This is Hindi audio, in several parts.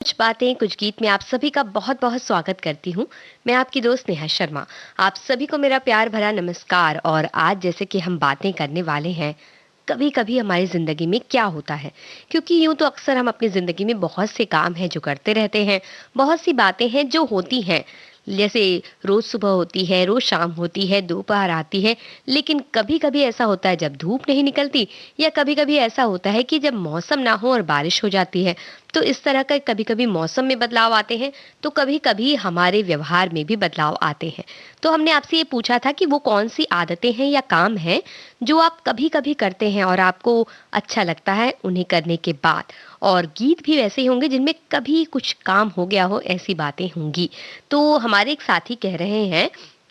कुछ बातें कुछ गीत में आप सभी का बहुत-बहुत स्वागत करती हूँ। मैं आपकी दोस्त नेहा शर्मा। आप सभी को मेरा प्यार भरा नमस्कार। और आज जैसे कि हम बातें करने वाले हैं, कभी-कभी हमारी ज़िंदगी में क्या होता है? क्योंकि यूँ तो अक्सर हम अपनी ज़िंदगी में बहुत से काम हैं जो करते रहते हैं, बहुत सी बातें हैं जो होती हैं। जैसे रोज़ सुबह होती है, रोज़ शाम होती है, दोपहर आती है, लेकिन कभी-कभी ऐसा होता है जब धूप नहीं निकलती, या कभी-कभी ऐसा होता है कि जब मौसम ना हो और बारिश हो जाती है। तो इस तरह का कभी-कभी मौसम में बदलाव आते हैं, तो कभी-कभी हमारे व्यवहार में भी बदलाव आते हैं। तो हमने आपसे ये पूछा था कि वो कौन-सी आदतें हैं या काम हैं, जो आप कभी-कभी करते हैं और आपको अच्छा लगता है उन्हें करने के बाद। और गीत भी वैसे ही होंगे जिनमें कभी कुछ काम हो गया हो, ऐसी बातें होंगी। तो हमारे एक साथी कह रहे हैं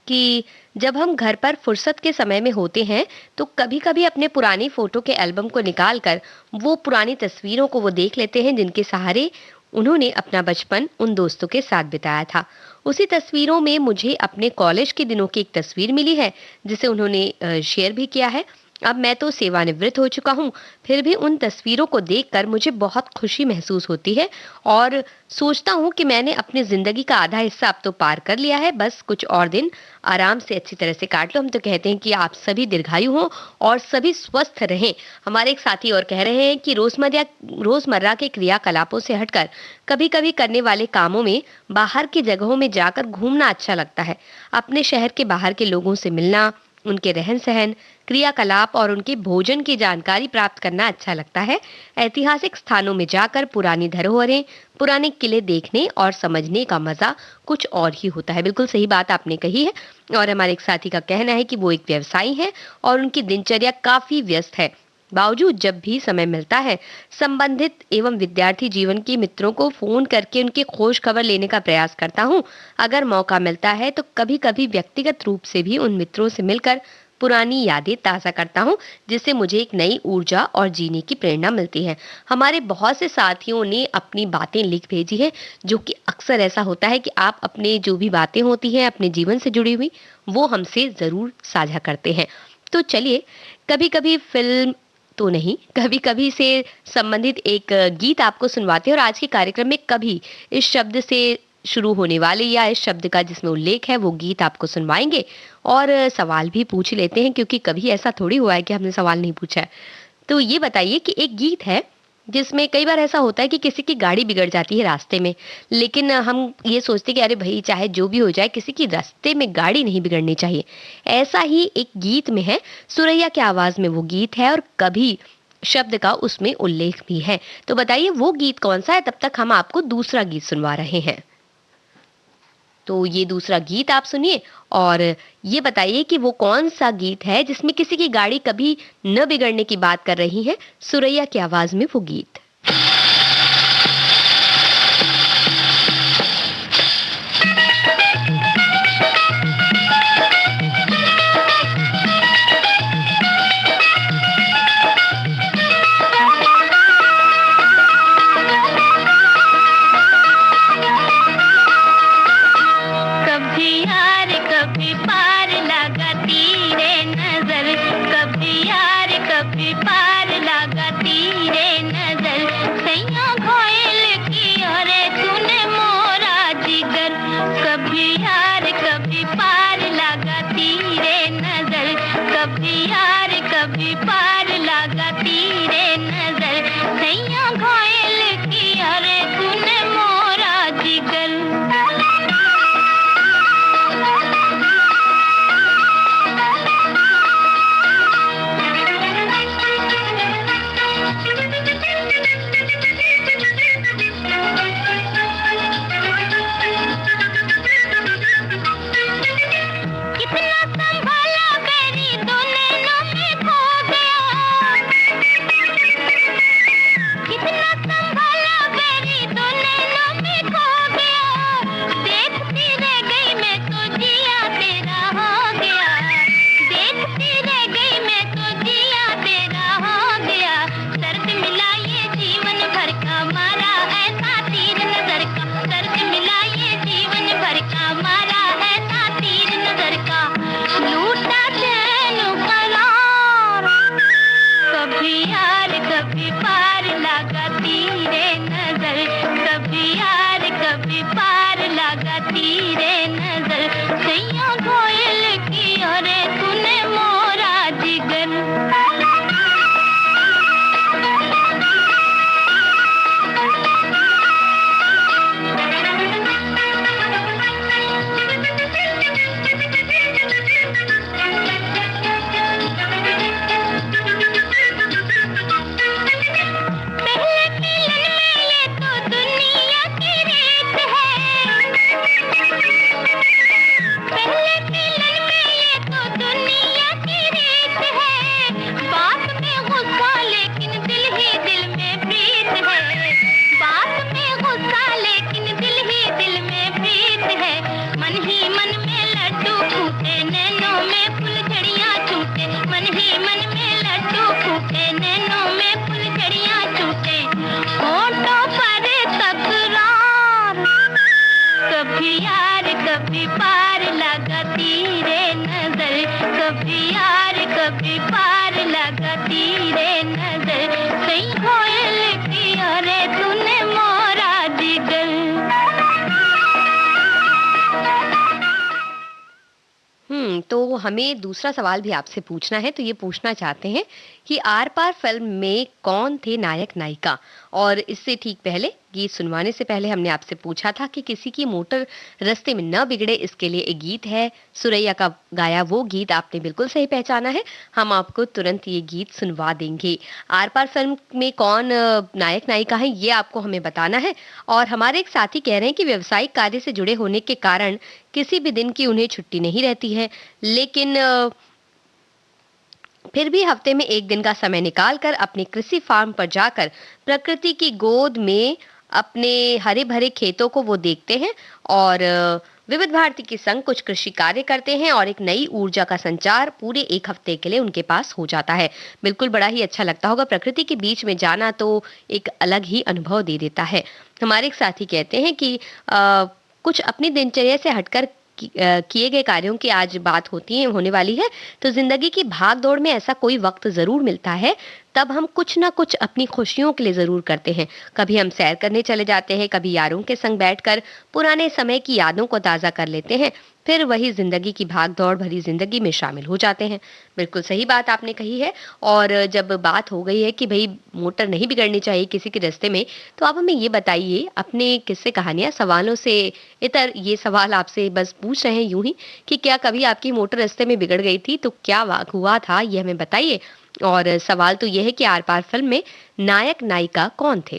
कि जब हम घर पर फुर्सत के समय में होते हैं, तो कभी-कभी अपने पुरानी फ़ोटो के एल्बम को निकाल कर वो पुरानी तस्वीरों को वो देख लेते हैं जिनके सहारे उन्होंने अपना बचपन उन दोस्तों के साथ बिताया था। उसी तस्वीरों में मुझे अपने कॉलेज के दिनों की एक तस्वीर मिली है, जिसे उन्होंने शेयर भी किया है। अब मैं तो सेवानिवृत्त हो चुका हूँ, फिर भी उन तस्वीरों को देखकर मुझे बहुत खुशी महसूस होती है और सोचता हूँ कि मैंने अपनी ज़िंदगी का आधा हिस्सा अब तो पार कर लिया है, बस कुछ और दिन आराम से अच्छी तरह से काट लो। हम तो कहते हैं कि आप सभी दीर्घायु हों और सभी स्वस्थ रहें। हमारे एक साथी और कह रहे हैं कि रोज़मर्रा के क्रियाकलापों से हटकर कभी-कभी करने वाले कामों में बाहर की जगहों में जाकर घूमना अच्छा लगता है। अपने शहर के बाहर के लोगों से मिलना, उनके रहन-सहन, क्रियाकलाप और उनके भोजन की जानकारी प्राप्त करना अच्छा लगता है। ऐतिहासिक स्थानों में जाकर पुरानी धरोहरें, पुराने किले देखने और समझने का मजा कुछ और ही होता है। बिल्कुल सही बात आपने कही है। और हमारे एक साथी का कहना है कि वो एक व्यवसायी हैं और उनकी दिनचर्या काफी व्यस्त है। बावजूद जब भी समय मिलता है, संबंधित एवं विद्यार्थी जीवन के मित्रों को फोन करके उनकी खोज खबर लेने का प्रयास करता हूँ। अगर मौका मिलता है तो कभी-कभी व्यक्तिगत रूप से भी उन मित्रों से मिलकर पुरानी यादें ताज़ा करता हूँ, जिससे मुझे एक नई ऊर्जा और जीने की प्रेरणा मिलती है। हमारे बहुत से साथियों ने अपनी बातें लिख भेजी हैं, जो कि अक्सर ऐसा होता है कि आप अपने जो भी बातें होती हैं अपने जीवन से जुड़ी हुई, वो हमसे ज़रूर साझा करते हैं। तो चलिए, कभी-कभी फ़िल्म तो नहीं, कभी-कभी से संबंधित एक गीत आपको सुनवाते हैं। और आज के कार्यक्रम में कभी इस शब्द से शुरू होने वाले या इस शब्द का जिसमें उल्लेख है वो गीत आपको सुनवाएँगे और सवाल भी पूछ लेते हैं, क्योंकि कभी ऐसा थोड़ी हुआ है कि हमने सवाल नहीं पूछा है। तो ये बताइए कि एक गीत है जिसमें कई बार ऐसा होता है कि किसी की गाड़ी बिगड़ जाती है रास्ते में, लेकिन हम ये सोचते हैं कि अरे भई चाहे जो भी हो जाए, किसी की रास्ते में गाड़ी नहीं बिगड़नी चाहिए। ऐसा ही एक गीत में है, सुरैया की आवाज़ में वो गीत है और कभी शब्द का उसमें उल्लेख भी है। तो बताइए वो गीत कौन-सा है? तब तक हम आपको दूसरा गीत सुनवा रहे हैं। तो ये दूसरा गीत आप सुनिए और ये बताइए कि वो कौन-सा गीत है जिसमें किसी की गाड़ी कभी न बिगड़ने की बात कर रही है, सुरैया की आवाज़ में वो गीत। कभी यार कभी पार लगाती रे नजर, कभी यार कभी पार लगाती रे नजर, कभी पार लगाती रे नजर, सैया कोयल की और तूने मोरा जिगर। कभी यार कभी पार लगाती रे नजर, कभी यार कभी पार लगाती रे नजर, सही कोयल की अरे तूने मोरा जिगर। तो हमें दूसरा सवाल भी आपसे पूछना है, तो ये पूछना चाहते हैं कि आर पार फिल्म में कौन थे नायक नायिका। और इससे ठीक पहले, गीत सुनवाने से पहले हमने आपसे पूछा था कि किसी की मोटर रास्ते में न बिगड़े, इसके लिए एक गीत है सुरैया का गाया, वो गीत आपने बिल्कुल सही पहचाना है। हम आपको तुरंत ये गीत सुनवा देंगे। आर पार फिल्म में कौन नायक नायिका है, ये आपको हमें बताना है। और हमारे एक साथी कह रहे हैं कि व्यवसायिक कार्य से जुड़े होने के कारण किसी भी दिन की उन्हें छुट्टी नहीं रहती है, लेकिन फिर भी हफ्ते में एक दिन का समय निकालकर अपने कृषि फार्म पर जाकर प्रकृति की गोद में अपने हरे भरे खेतों को वो देखते हैं और विविध भारती के संग कुछ कृषि कार्य करते हैं और एक नई ऊर्जा का संचार पूरे एक हफ्ते के लिए उनके पास हो जाता है। बिल्कुल बड़ा ही अच्छा लगता होगा, प्रकृति के बीच में जाना तो एक अलग ही अनुभव दे देता है। हमारे एक साथी कहते हैं कि कुछ अपनी दिनचर्या से हटकर किए गए कार्यों की आज बात होने वाली है। तो जिंदगी की भाग दौड़ में ऐसा कोई वक्त जरूर मिलता है, तब हम कुछ ना कुछ अपनी खुशियों के लिए जरूर करते हैं। कभी हम सैर करने चले जाते हैं, कभी यारों के संग बैठकर पुराने समय की यादों को ताजा कर लेते हैं, फिर वही जिंदगी की भाग दौड़ भरी जिंदगी में शामिल हो जाते हैं। बिल्कुल सही बात आपने कही है। और जब बात हो गई है कि भाई मोटर नहीं बिगड़नी चाहिए किसी के रास्ते में, तो आप हमें ये बताइए अपने किस्से कहानियां सवालों से इतर, ये सवाल आपसे बस पूछ रहे हैं यूं ही कि क्या कभी आपकी मोटर रास्ते में बिगड़ गई थी, तो क्या हुआ था ये हमें बताइए। और सवाल तो ये है कि आर पार फिल्म में नायक नायिका कौन थे।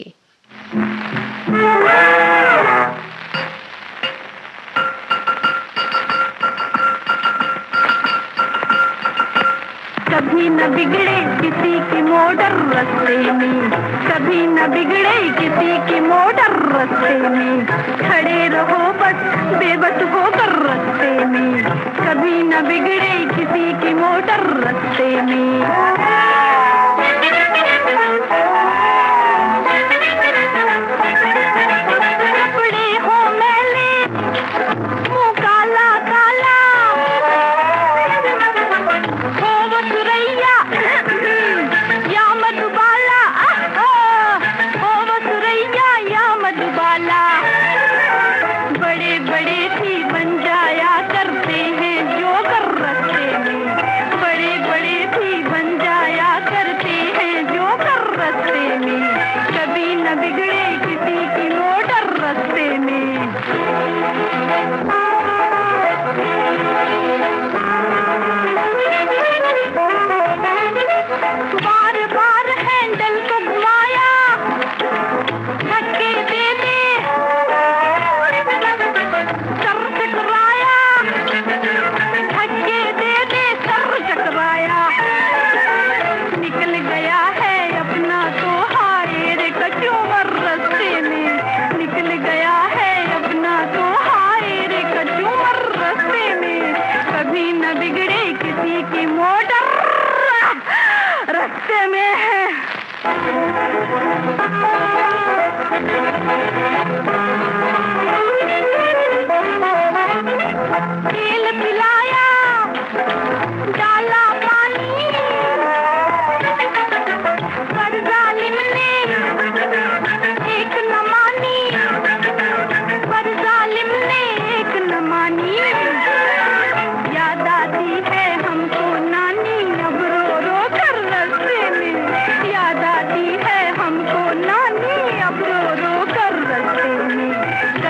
कभी न बिगड़े किसी की मोटर रास्ते में, कभी न बिगड़े किसी की मोटर रास्ते में, खड़े रहो बस बेबस होकर रास्ते में, कभी न बिगड़े किसी की मोटर रास्ते में।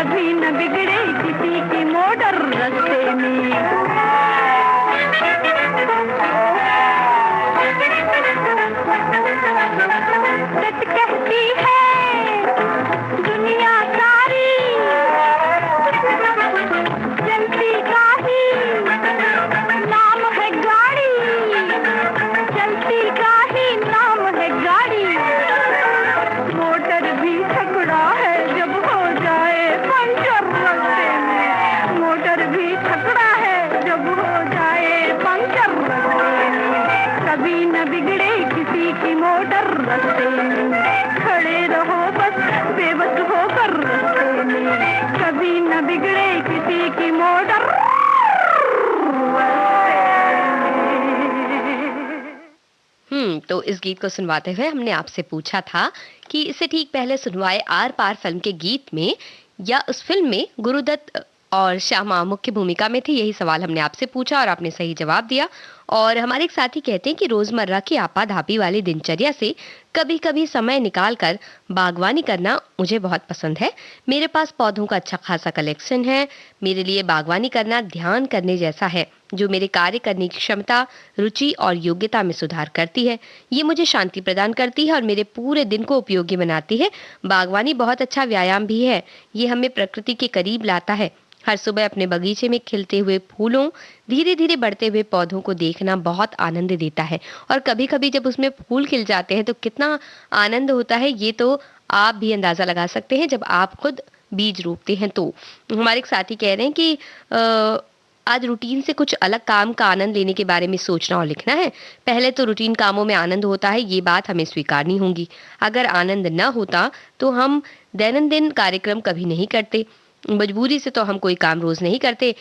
कभी न बिगड़े किसी की मोटर रास्ते में। सच कहती है दुनिया सारी, चलती का ही नाम है गाड़ी, चलती का ही नाम है गाड़ी। मोटर भी छकड़ा है जब हो जाए पंचर रास्ते में, मोटर भी छकड़ा है जब हो जाए पंचर रास्ते में। कभी न बिगड़े किसी की मोटर रास्ते में, खड़े रहो बस बेबस होकर रास्ते में। कभी न बिगड़े किसी की मोटर तो इस गीत को सुनवाते हुए हमने आपसे पूछा था कि इससे ठीक पहले सुनवाए आर पार फिल्म के गीत में या उस फिल्म में गुरुदत्त और श्यामा मुख्य भूमिका में थे। यही सवाल हमने आपसे पूछा और आपने सही जवाब दिया। और हमारे एक साथी कहते हैं कि रोजमर्रा की आपाधापी वाली दिनचर्या से कभी कभी समय निकाल कर बागवानी करना मुझे बहुत पसंद है। मेरे पास पौधों का अच्छा खासा कलेक्शन है। मेरे लिए बागवानी करना ध्यान करने जैसा है, जो मेरे कार्य करने की क्षमता, रुचि और योग्यता में सुधार करती है। ये मुझे शांति प्रदान करती है और मेरे पूरे दिन को उपयोगी बनाती है। बागवानी बहुत अच्छा व्यायाम भी है। ये हमें प्रकृति के करीब लाता है। हर सुबह अपने बगीचे में खिलते हुए फूलों, धीरे धीरे बढ़ते हुए पौधों को देखना बहुत आनंद देता है। और कभी कभी जब उसमें फूल खिल जाते हैं तो कितना आनंद होता है, ये तो आप भी अंदाजा लगा सकते हैं जब आप खुद बीज रोपते हैं। तो हमारे एक साथी कह रहे हैं कि आज रूटीन से कुछ अलग काम का आनंद लेने के बारे में सोचना और लिखना है। पहले तो रूटीन कामों में आनंद होता है, ये बात हमें स्वीकारनी होगी। अगर आनंद न होता तो हम दैनंदिन कार्यक्रम कभी नहीं करते। मजबूरी से तो हम कोई काम रोज नहीं करते।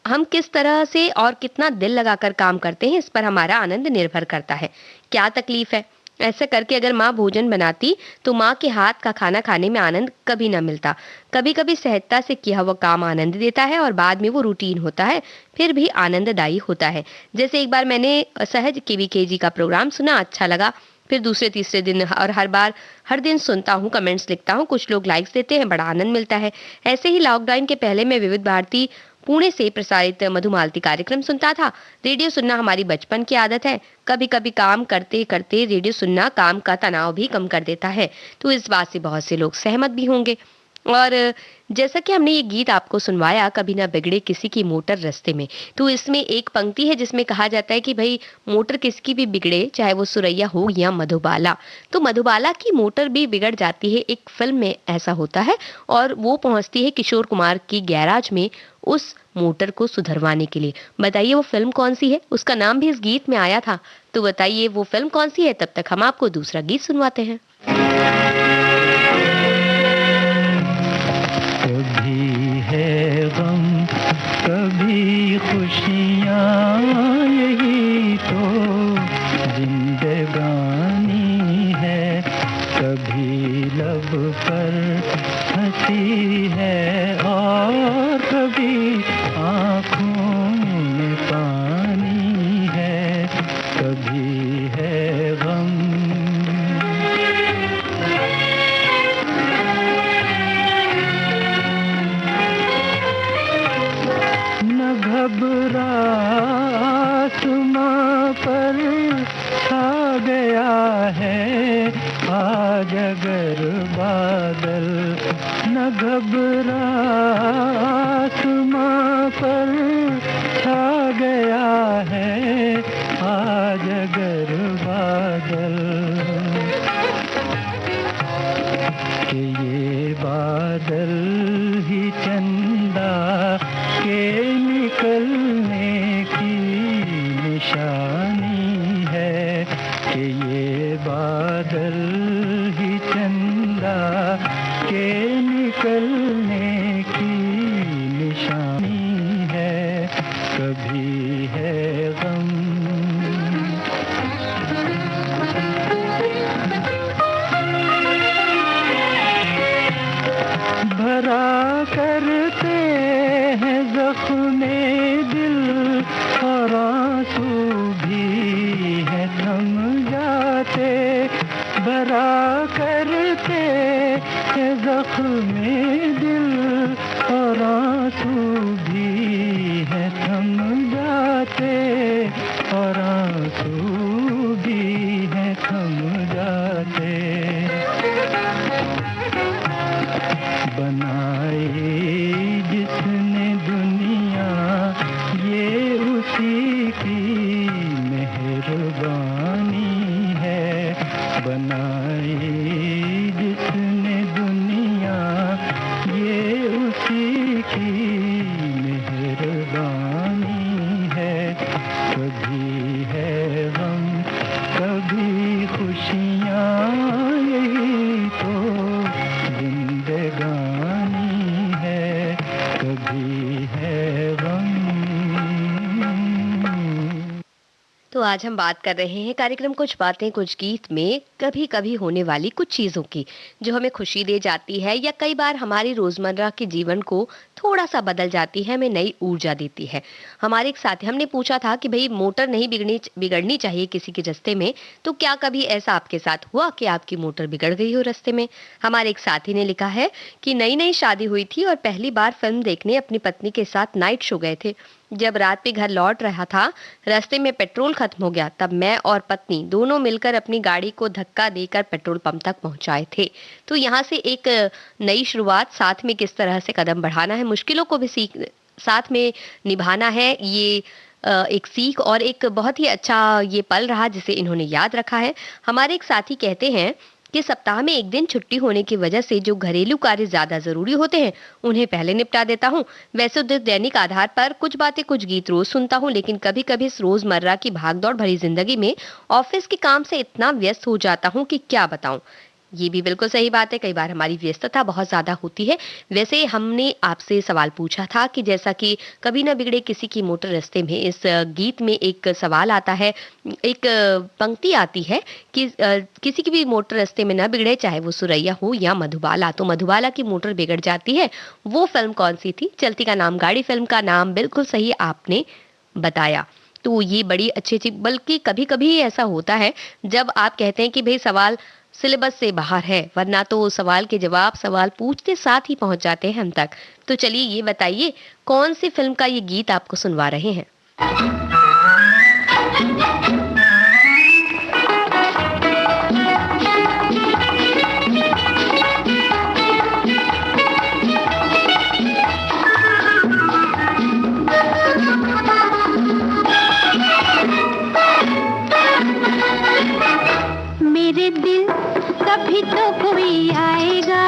हम किस तरह से और कितना दिल लगाकर काम करते हैं, इस पर हमारा आनंद निर्भर करता है। क्या तकलीफ है? ऐसा करके अगर माँ भोजन बनाती तो माँ के हाथ का खाना खाने में आनंद कभी ना मिलता। कभी कभी सहजता से किया हुआ काम आनंद देता है और बाद में वो रूटीन होता है, फिर भी आनंददायी होता है। जैसे एक बार मैंने सहज केवीकेजी का प्रोग्राम सुना, अच्छा लगा। फिर दूसरे तीसरे दिन और हर दिन सुनता हूँ, कमेंट्स लिखता हूँ, कुछ लोग लाइक्स देते हैं, बड़ा आनंद मिलता है। ऐसे ही लॉकडाउन के पहले मैं विविध भारती पुणे से प्रसारित मधुमालती कार्यक्रम सुनता था। रेडियो सुनना हमारी बचपन की आदत है। कभी कभी काम करते करते रेडियो सुनना काम का तनाव भी कम कर देता है। तो इस बात से बहुत से लोग सहमत भी होंगे। और जैसा कि हमने ये गीत आपको सुनवाया, कभी ना बिगड़े किसी की मोटर रास्ते में, तो इसमें एक पंक्ति है जिसमें कहा जाता है कि भाई मोटर किसकी भी बिगड़े, चाहे वो सुरैया हो या मधुबाला। तो मधुबाला की मोटर भी बिगड़ जाती है, एक फिल्म में ऐसा होता है। और वो पहुंचती है किशोर कुमार की गैराज में उस मोटर को सुधरवाने के लिए। बताइए वो फिल्म कौन सी है? उसका नाम भी इस गीत में आया था। तो बताइए वो फिल्म कौन सी है? तब तक हम आपको दूसरा गीत सुनवाते हैं। कभी है गम, कभी खुशियाँ, यही तो जिंदगानी है। कभी लब पर हंसी है और कभी आँखों में पानी है। कभी है गम, घबरा आसमां पर छा गया है आज अगर बादल। न घबरा आसमां पर छा गया है आज अगर बादल। कि ये बादल ही चंदा के निकलने की निशानी है। कि ये बादल ही चंदा के निकलने की निशानी है। कभी है गम, भरा करते हैं ज़ख्मे दिल और आंसू भी है थम जाते। भरा करते हैं जख्मे दिल और आंसू भी है थम जाते, और आंसू भी है थम जाते। बनाई जिसने दुनिया ये उसी की मेहरबानी है। बनाई जिसने दुनिया ये उसी की मेहरबानी है। कभी है गम कभी खुशियाँ, यही तो जिंदगानी है। कभी है गम। तो आज हम बात कर रहे हैं कार्यक्रम कुछ बातें कुछ गीत में कभी कभी होने वाली कुछ चीज़ों की, जो हमें खुशी दे जाती है या कई बार हमारी रोज़मर्रा के जीवन को थोड़ा सा बदल जाती है, हमें नई ऊर्जा देती है। हमारे एक साथी, हमने पूछा था कि भाई मोटर नहीं बिगड़नी चाहिए किसी के रास्ते में, तो क्या कभी ऐसा आपके साथ हुआ कि आपकी मोटर बिगड़ गई हो रास्ते में? हमारे एक साथी ने लिखा है कि नई नई शादी हुई थी और पहली बार फिल्म देखने अपनी पत्नी के साथ नाइट शो गए थे। जब रात में घर लौट रहा था, रास्ते में पेट्रोल खत्म हो गया। तब मैं और पत्नी दोनों मिलकर अपनी गाड़ी को धक्का देकर पेट्रोल पंप तक पहुंचाए थे। तो यहाँ से एक नई शुरुआत, साथ में किस तरह से कदम बढ़ाना है, मुश्किलों को भी साथ में निभाना है, ये एक सीख और एक बहुत ही अच्छा ये पल रहा जिसे इन्होंने याद रखा है। हमारे एक साथी कहते हैं कि सप्ताह में एक दिन छुट्टी होने की वजह से जो घरेलू कार्य ज्यादा जरूरी होते हैं उन्हें पहले निपटा देता हूँ। वैसे तो दैनिक आधार पर कुछ बातें कुछ गीत रोज सुनता हूँ, लेकिन कभी कभी इस रोजमर्रा की भागदौड़ भरी जिंदगी में ऑफिस के काम से इतना व्यस्त हो जाता हूँ कि क्या बताऊं। ये भी बिल्कुल सही बात है, कई बार हमारी व्यस्तता बहुत ज्यादा होती है। वैसे हमने आपसे सवाल पूछा था कि जैसा कि कभी न बिगड़े किसी की मोटर रास्ते में, इस गीत में एक सवाल आता है, एक पंक्ति आती है कि किसी की भी मोटर रास्ते में न बिगड़े, चाहे वो सुरैया हो या मधुबाला। तो मधुबाला की मोटर बिगड़ जाती है, वो फिल्म कौन सी थी? चलती का नाम गाड़ी फिल्म का नाम बिल्कुल सही आपने बताया। तो ये बड़ी अच्छी, बल्कि कभी कभी ऐसा होता है जब आप कहते हैं कि भाई सवाल सिलेबस से बाहर है, वरना तो सवाल के जवाब सवाल पूछते साथ ही पहुंच जाते हैं हम तक। तो चलिए ये बताइए, कौन सी फिल्म का ये गीत आपको सुनवा रहे हैं? मेरे दिल कभी तो कोई आएगा,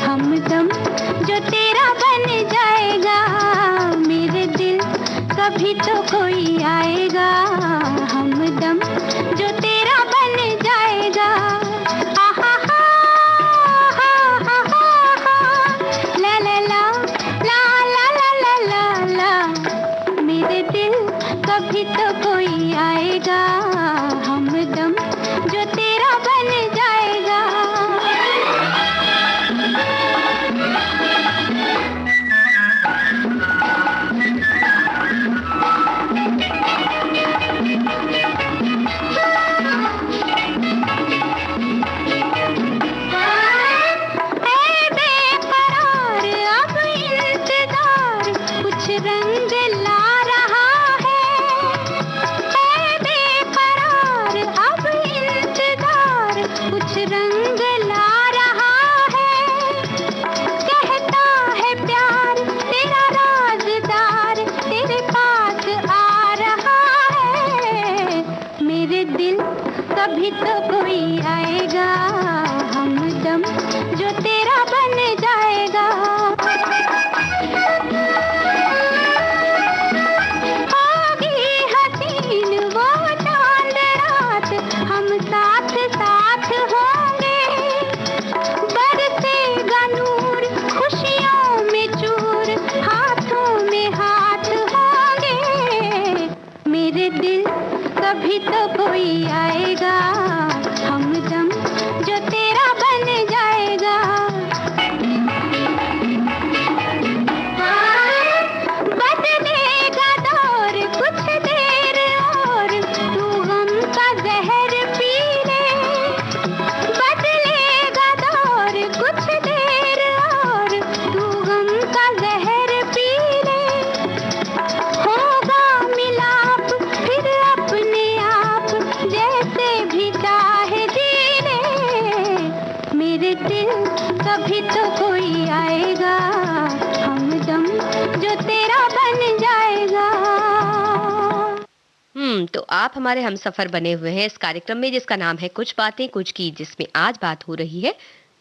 हमदम जो तेरा बन जाएगा। मेरे दिल कभी तो कोई आएगा, हमदम जो तेरा बन जाएगा। आहा हा हा हा हा, ला ला ला ला ला ला ला ला। मेरे दिल कभी तो कोई आएगा, हमदम जो तेरा बन जाएगा। कोई आएगा, हमदम जो तेरा बन जाएगा। तो आप हमारे हमसफर बने हुए हैं इस कार्यक्रम में जिसका नाम है कुछ बातें कुछ गीत, जिसमें आज बात हो रही है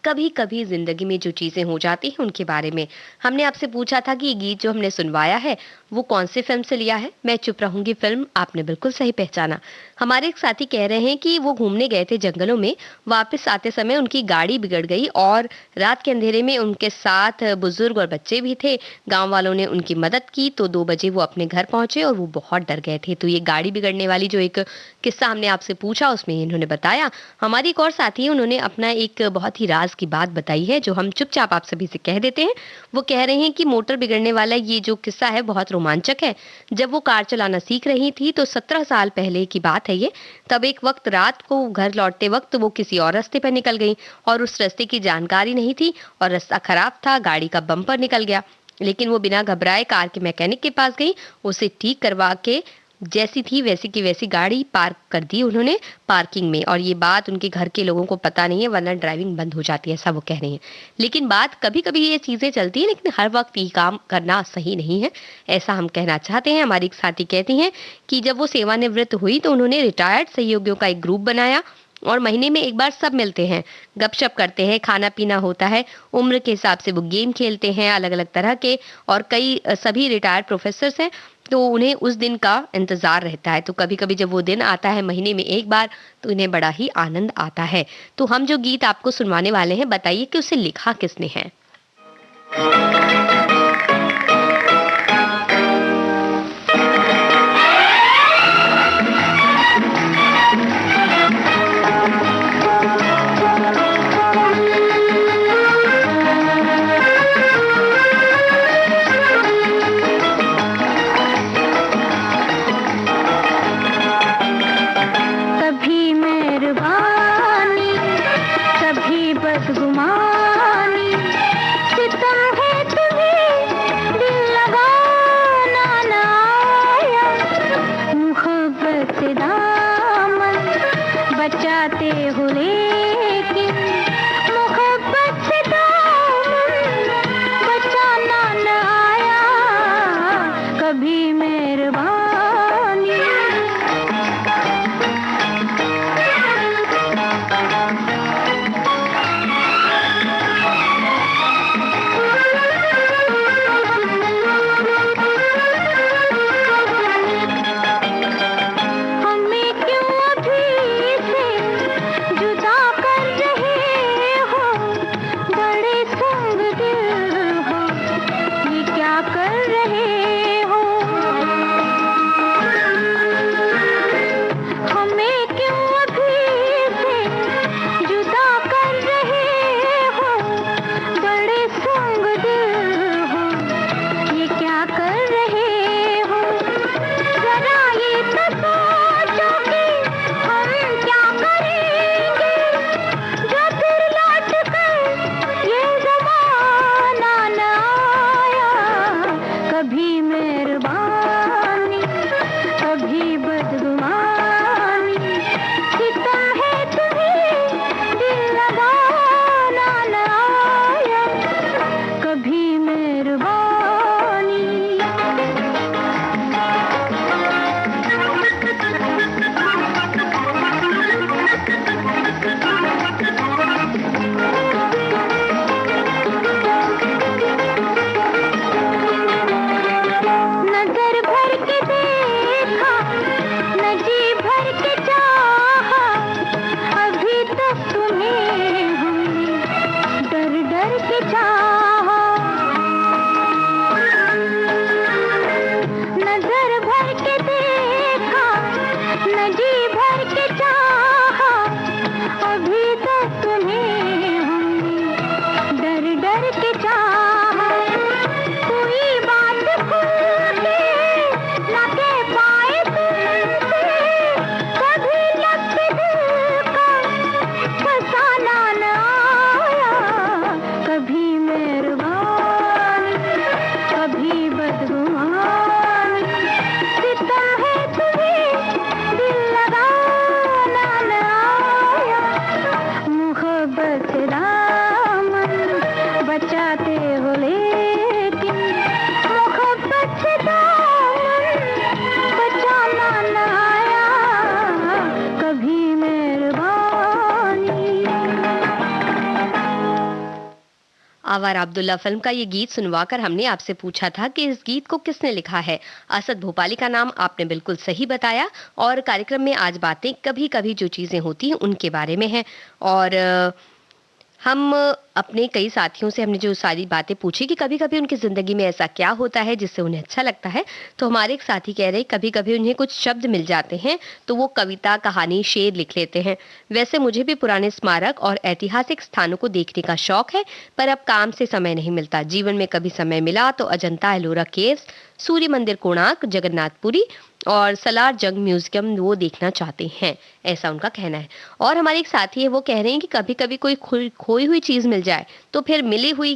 कभी कभी जिंदगी में जो चीजें हो जाती हैं उनके बारे में। हमने आपसे पूछा था कि ये गीत जो हमने सुनवाया है वो कौन सी फिल्म से लिया है। मैं चुप रहूंगी फिल्म, आपने बिल्कुल सही पहचाना। हमारे एक साथी कह रहे हैं कि वो घूमने गए थे जंगलों में, वापस आते समय उनकी गाड़ी बिगड़ गई और रात के अंधेरे में उनके साथ बुजुर्ग और बच्चे भी थे। गांव वालों ने उनकी मदद की तो 2 बजे वो अपने घर पहुंचे और वो बहुत डर गए थे। तो ये गाड़ी बिगड़ने वाली जो एक किस्सा हमने आपसे पूछा उसमें इन्होंने बताया। हमारी एक और साथी है, उन्होंने अपना एक बहुत ही राज की बात बताई है जो हम चुपचाप आप सभी से कह देते हैं। वो कह रहे हैं कि मोटर बिगड़ने वाला ये जो किस्सा है बहुत रोमांचक है। जब वो कार चलाना सीख रही थी तो 17 साल पहले की बात है ये। तब एक वक्त रात को घर लौटते वक्त वो किसी और रास्ते पर निकल गई और उस रास्ते की जानकारी नहीं थी और रास्ता खराब था, गाड़ी का बम्पर निकल गया। लेकिन वो बिना घबराए कार के मैकेनिक के पास गई, उसे ठीक करवा के जैसी थी वैसी की वैसी गाड़ी पार्क कर दी उन्होंने पार्किंग में। और ये बात उनके घर के लोगों को पता नहीं है वरना ड्राइविंग बंद हो जाती है, ऐसा वो कह रही हैं। लेकिन बात कभी कभी ये चीजें चलती है, लेकिन हर वक्त ये काम करना सही नहीं है, ऐसा हम कहना चाहते हैं। हमारी एक साथी कहती हैं कि जब वो सेवानिवृत्त हुई तो उन्होंने रिटायर्ड सहयोगियों का एक ग्रुप बनाया और महीने में एक बार सब मिलते हैं, गपशप करते हैं, खाना पीना होता है, उम्र के हिसाब से वो गेम खेलते हैं अलग अलग तरह के। और कई सभी रिटायर्ड प्रोफेसर्स हैं तो उन्हें उस दिन का इंतजार रहता है। तो कभी कभी जब वो दिन आता है महीने में एक बार तो इन्हें बड़ा ही आनंद आता है। तो हम जो गीत आपको सुनवाने वाले हैं बताइए कि उसे लिखा किसने है। कभी मेहरबानी, कभी बदगुमानी, सितम है तुम्हें दिल लगाना ना आया। मुहब्बत से दामन बचाते हो लेकिन मुहब्बत से दामन बचाना ना आया। कभी मेहरबानी, हमें क्यों अभी से जुदा कर रहे हो, बड़े संग दिल हो, ये क्या कर रहे हो। हमें क्यों अभी से जुदा कर रहे हो, बड़े संग दिल हो, ये क्या कर रहे हो। जरा ये तो सोचो कि हम क्या करेंगे, जो फिर लौट कर ये ज़माना न आया। कभी मेहरबानी, कभी बदगुमानी, सितम है तुम्हें दिल लगाना न आया। कभी मेहरबानी। नजर भर के देखा, न जी भर के चाहा, अभी तक तुम्हें हमने डर डर के चाहा। नजर भर के देखा, न जी भर के चाहा, अभी तक तुम्हें हमने डर डर के चाहा। कोई बात खुल के न कह पाए तुमसे, कभी लब पे दिल का फसाना न आया। कभी मेहरबानी, कभी बदगुमानी, सितम है तुम्हें दिल लगाना न आया। मुहब्बत से दामन बचा जाते हो लेकिन मोहब्बत से दामन बचाना न आया कभी मेहरबानी। आवारा अब्दुल्ला फिल्म का ये गीत सुनवाकर हमने आपसे पूछा था कि इस गीत को किसने लिखा है। असद भोपाली का नाम आपने बिल्कुल सही बताया। और कार्यक्रम में आज बातें कभी कभी जो चीज़ें होती हैं उनके बारे में है। और हम अपने कई साथियों से हमने जो सारी बातें पूछी कि कभी कभी उनकी ज़िंदगी में ऐसा क्या होता है जिससे उन्हें अच्छा लगता है। तो हमारे एक साथी कह रहे कभी कभी उन्हें कुछ शब्द मिल जाते हैं तो वो कविता, कहानी, शेर लिख लेते हैं। वैसे मुझे भी पुराने स्मारक और ऐतिहासिक स्थानों को देखने का शौक है, पर अब काम से समय नहीं मिलता। जीवन में कभी समय मिला तो अजंता एलोरा केव्स, सूर्य मंदिर कोणार्क, जगन्नाथपुरी और सलार जंग म्यूजियम वो देखना चाहते हैं, ऐसा उनका कहना है। और हमारे एक साथी है वो कह रहे हैं कि कभी कभी कोई खोई हुई चीज़ मिल जाए तो फिर मिली हुई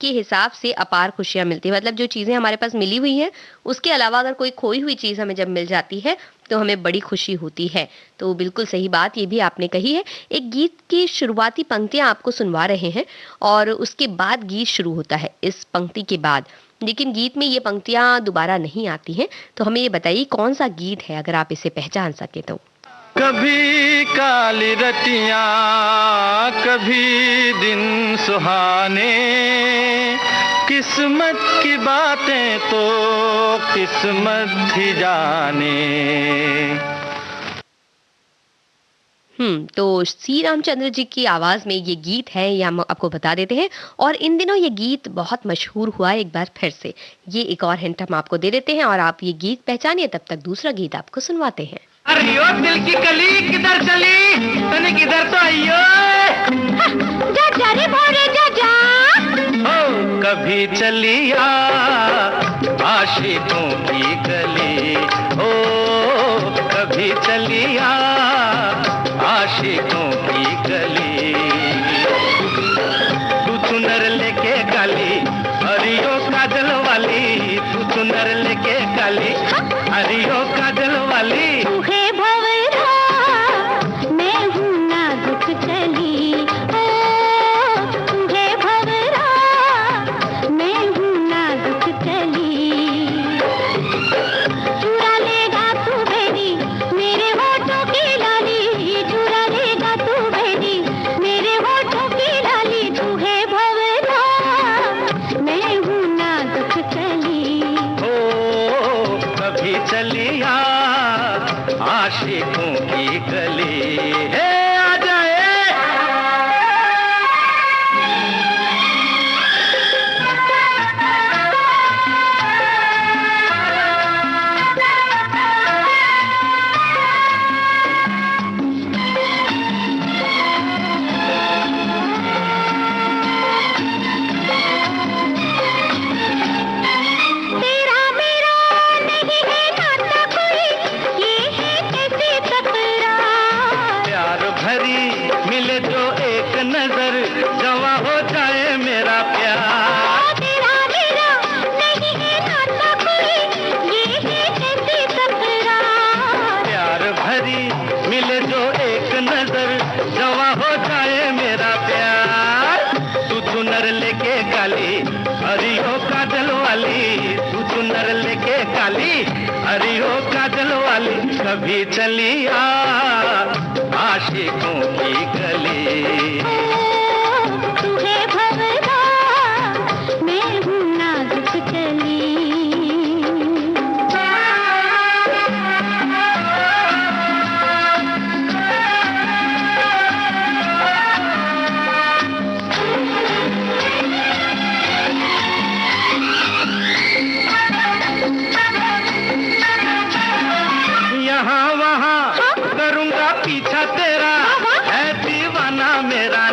के हिसाब से अपार खुशियां मिलती है। मतलब जो चीज़ें हमारे पास मिली हुई हैं उसके अलावा अगर कोई खोई हुई चीज़ हमें जब मिल जाती है तो हमें बड़ी खुशी होती है। तो बिल्कुल सही बात ये भी आपने कही है। एक गीत की शुरुआती पंक्तियां आपको सुनवा रहे हैं और उसके बाद गीत शुरू होता है इस पंक्ति के बाद, लेकिन गीत में ये पंक्तियां दोबारा नहीं आती हैं। तो हमें ये बताइए कौन सा गीत है अगर आप इसे पहचान सके तो। कभी काली रतियां, कभी दिन सुहाने, किस्मत की बातें तो किस्मत ही जाने। तो श्री रामचंद्र जी की आवाज में ये गीत है, ये हम आपको बता देते हैं। और इन दिनों ये गीत बहुत मशहूर हुआ है एक बार फिर से। ये एक और हिंट हम आपको दे देते हैं और आप ये गीत पहचानिए, तब तक दूसरा गीत आपको सुनवाते हैं। अरे ओ दिल की कली किधर चली, तने किधर तो आइयो। जा जा रे भोरे जा जा। ओ कभी चलिया आशिकों की गली, ओ कभी चलिया आशिकों की गली। तू चुनर लेके काली, हरियो काजल वाली, तू चुनर लेके काली, हरियो काजल वाली। तू है भंवरा, मैं हूँ नाजुक चली। ओ तू है भंवरा, मैं हूँ नाजुक चली। चुरा लेगा तू मेरी मेरे होठों की लाली, चुरा लेगा तू मेरी मेरे होठों की लाली। तू है भंवरा, मैं हूँ नाजुक चली। ओ कभी चलिया आशिकों की गली। हे आ जाए। तेरा मेरा नहीं है नाता कोई, ये है कैसी तकरार। प्यार भरी मिले जो एक नजर, जवां हो जाए मेरा प्यार। तेरा मेरा नहीं है नाता कोई, ये है कैसी तकरार। प्यार भरी मिले जो एक नजर, जवां हो जाए मेरा प्यार। तू चुनर लेके काली, हरियो काजल वाली, तू चुनर लेके काली, हरियो काजल वाली। कभी चलिया आशिकों की गली। तू है भंवरा, मैं हूँ नाजुक चली। यहाँ वहाँ करूँगा पीछा तेरा, है दीवाना मेरा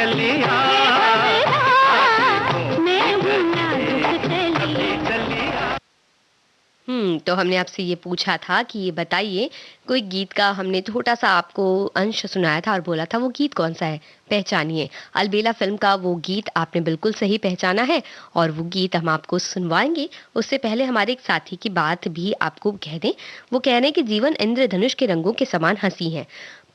चलिया तो हमने आपसे ये पूछा था कि ये बताइए, कोई गीत का हमने छोटा सा आपको अंश सुनाया था और बोला था वो गीत कौन सा है, पहचानिए। अलबेला फिल्म का वो गीत आपने बिल्कुल सही पहचाना है और वो गीत हम आपको सुनवाएंगे। उससे पहले हमारे एक साथी की बात भी आपको कह दें। वो कह रहे हैं कि जीवन इंद्रधनुष के रंगों के समान हंसी है,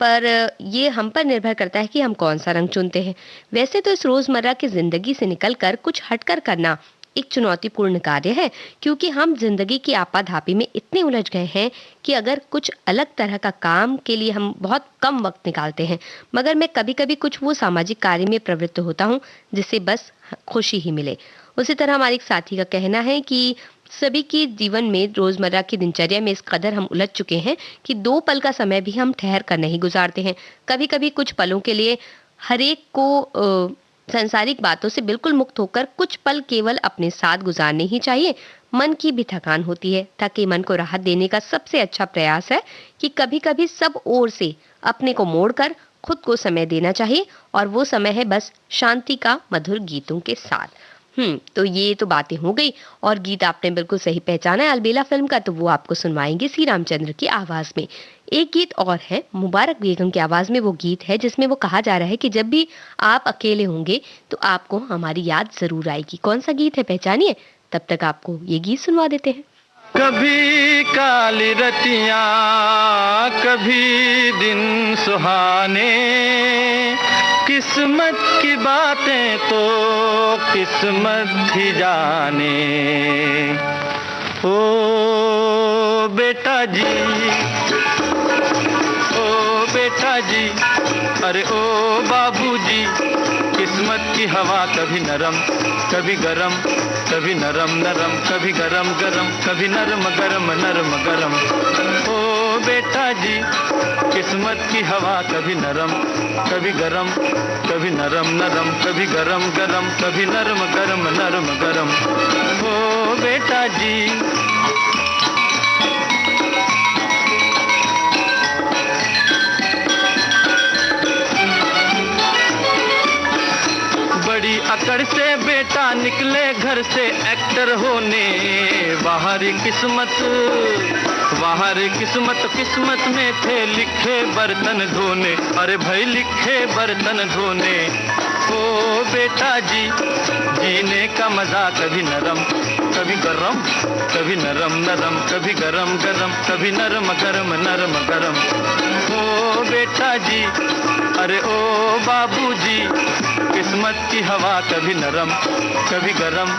पर ये हम पर निर्भर करता है कि हम कौन सा रंग चुनते हैं। वैसे तो इस रोजमर्रा की जिंदगी से निकलकर कुछ हटकर करना एक चुनौतीपूर्ण कार्य है, क्योंकि हम जिंदगी की आपाधापी में इतने उलझ गए हैं कि अगर कुछ अलग तरह का काम के लिए हम बहुत कम वक्त निकालते हैं, मगर मैं कभी कभी कुछ वो सामाजिक कार्य में प्रवृत्त होता हूँ जिससे बस खुशी ही मिले। उसी तरह हमारे एक साथी का कहना है कि सभी के जीवन में रोजमर्रा की दिनचर्या में इस कदर हम उलझ चुके हैं कि 2 पल का समय भी हम ठहर कर नहीं गुजारते हैं। कभी कभी कुछ पलों के लिए हरेक को सांसारिक बातों से बिल्कुल मुक्त होकर कुछ पल केवल अपने साथ गुजारने ही चाहिए। मन की भी थकान होती है, ताकि मन को राहत देने का सबसे अच्छा प्रयास है कि कभी कभी सब ओर से अपने को मोड़कर खुद को समय देना चाहिए, और वो समय है बस शांति का मधुर गीतों के साथ। तो ये तो बातें हो गई, और गीत आपने बिल्कुल सही पहचाना है अलबेला फिल्म का, तो वो आपको सुनवाएंगे सी रामचंद्र की आवाज में। एक गीत और है मुबारक बेगम की आवाज में, वो गीत है जिसमें वो कहा जा रहा है कि जब भी आप अकेले होंगे तो आपको हमारी याद जरूर आएगी। कौन सा गीत है पहचानिए, तब तक आपको ये गीत सुनवा देते हैं। कभी काली रतियां, कभी दिन सुहाने, किस्मत की बातें तो किस्मत ही जाने। ओ बेटा जी, ओ बेटा जी, अरे ओ बाबूजी, किस्मत की हवा कभी नरम कभी गरम, कभी नरम नरम कभी गरम गरम, कभी नरम गरम नरम गरम। ओ बेटा जी, किस्मत की हवा कभी नरम कभी गरम, कभी नरम नरम कभी गरम गरम, कभी नरम गरम नरम गरम। ओ बेटा जी, बड़ी अकड़ से बेटा निकले घर से एक्टर होने, बाहरी किस्मत किस्मत में थे लिखे बर्तन धोने, अरे भाई लिखे बर्तन धोने। ओ बेटा जी, जीने का मजा कभी नरम कभी गरम, कभी नरम नरम कभी गरम गरम, कभी नरम गरम नरम गरम। ओ बेटा जी, अरे ओ बाबूजी, किस्मत की हवा कभी नरम कभी गरम,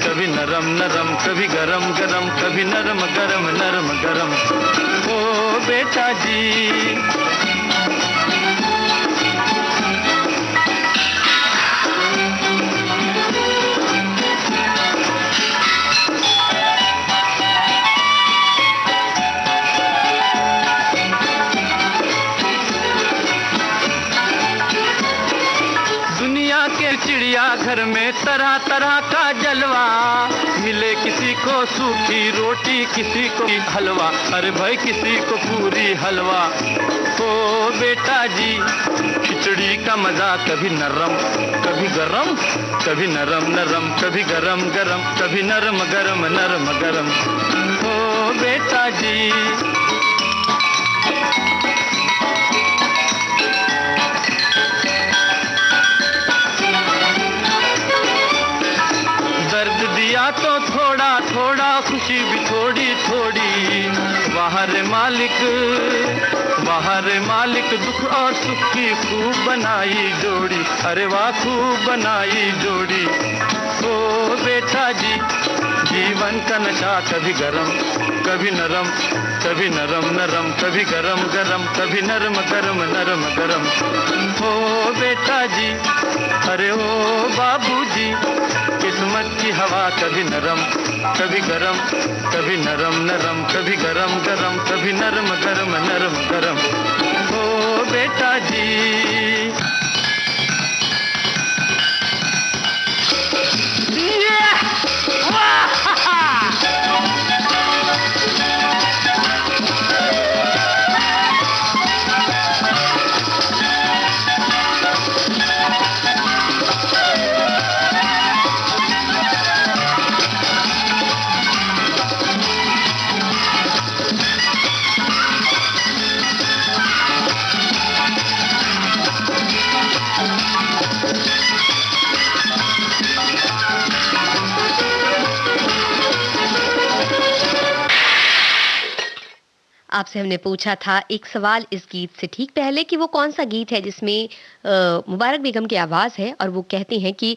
कभी नरम नरम कभी गरम गरम, कभी नरम गरम नरम गरम। ओ बेटा जी, चिड़िया घर में तरह तरह का जलवा, मिले किसी को सूखी रोटी किसी को हलवा, अरे भाई किसी को पूरी हलवा। ओ बेटा जी, खिचड़ी का मजा कभी नरम कभी गरम, कभी नरम नरम कभी गरम गरम, कभी नरम गरम नरम गरम। ओ बेटा जी, दिया तो थोड़ा थोड़ा, खुशी भी थोड़ी थोड़ी, बाहर मालिक दुख और सुख की खूब बनाई जोड़ी, अरे वाह खूब बनाई जोड़ी। ओ बेटा जी, जीवन का नशा कभी गरम कभी नरम, कभी नरम नरम कभी गरम गरम, कभी नरम गरम नरम गरम। ओ बेटा जी, अरे ओ बाबूजी, किस्मत की हवा कभी नरम कभी गरम, कभी नरम नरम कभी गरम गरम, कभी नरम गरम नरम गरम। ओ बेटा जी, आपसे हमने पूछा था एक सवाल इस गीत से ठीक पहले कि वो कौन सा गीत है जिसमें मुबारक बेगम की आवाज़ है और वो कहती हैं कि